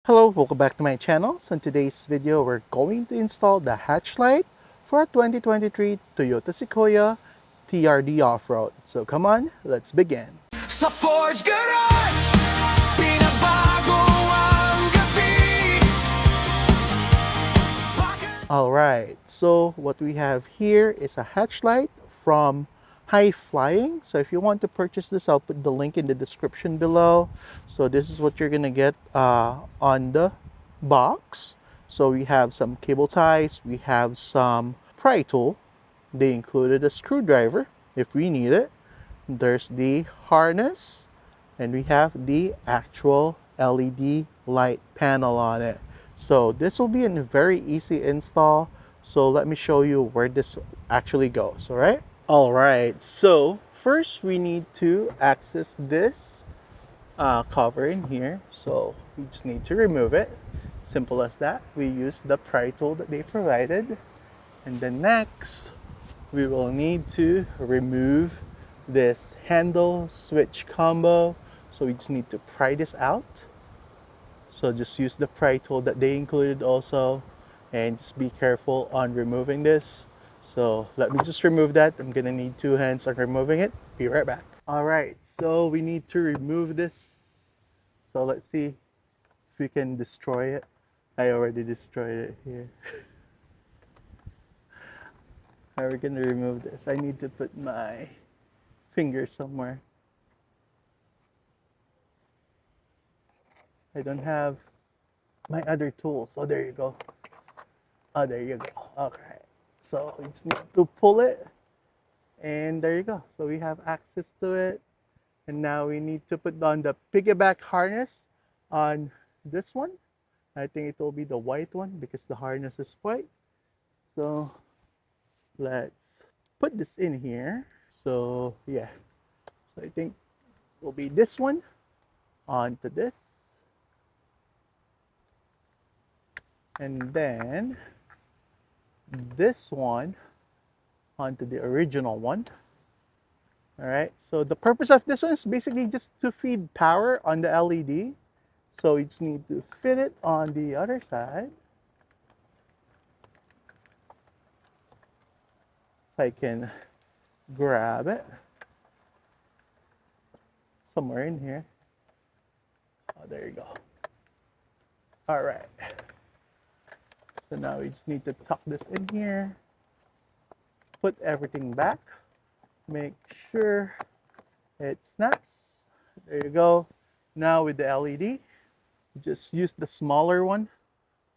Hello, welcome back to my channel. So in today's video, we're going to install the hatch light for a 2023 Toyota Sequoia TRD off-road. So come on, let's begin. Sa Forge Garage, pinabago ang gabi. Alright, so what we have here is a hatch light from High Flying. So if you want to purchase this, I'll put the link in the description below. So this is what you're gonna get on the box. So we have some cable ties, we have some pry tool. They included a screwdriver if we need it. There's the harness, and we have the actual LED light panel on it. So this will be a very easy install. So let me show you where this actually goes, all right? All right, so first we need to access this cover in here. So we just need to remove it. Simple as that. We use the pry tool that they provided. And then next, we will need to remove this handle switch combo. So we just need to pry this out. So just use the pry tool that they included also, and just be careful on removing this. So let me just remove that. I'm gonna need 2 hands on removing it. Be right back. All right, so we need to remove this. So let's see if we can destroy it. I already destroyed it here. How are we gonna remove this? I need to put my finger somewhere. I don't have my other tools. Oh, there you go. Oh, there you go. Okay. So we just need to pull it, and there you go. So we have access to it. And now we need to put on the piggyback harness on this one. I think it will be the white one because the harness is white. So let's put this in here. So yeah, so I think it will be this one onto this. And then this one onto the original one. All right, so the purpose of this one is basically just to feed power on the LED. So you just need to fit it on the other side. If I can grab it somewhere in here. Oh, there you go. All right. So now we just need to tuck this in here, put everything back, make sure it snaps. There you go. Now with the LED, just use the smaller one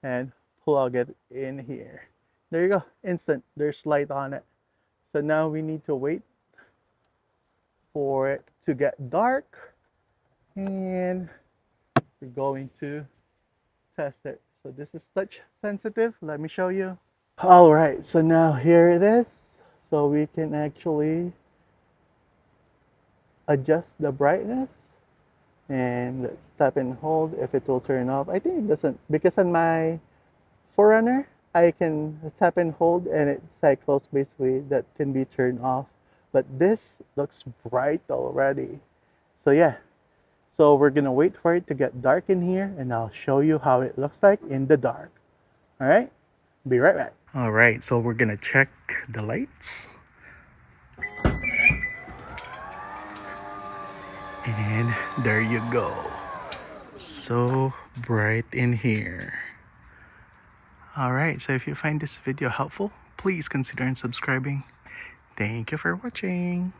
and plug it in here. There you go, instant, there's light on it. So now we need to wait for it to get dark, and we're going to test it. So this is touch sensitive. Let me show you. All right, so now here it is. So we can actually adjust the brightness, and let's tap and hold if it will turn off. I think it doesn't, because on my Forerunner, I can tap and hold and it cycles basically that can be turned off. But this looks bright already. So yeah. So we're gonna wait for it to get dark in here, and I'll show you how it looks like in the dark. All right, be right back. All right, so we're gonna check the lights. And there you go. So bright in here. All right, so if you find this video helpful, please consider subscribing. Thank you for watching.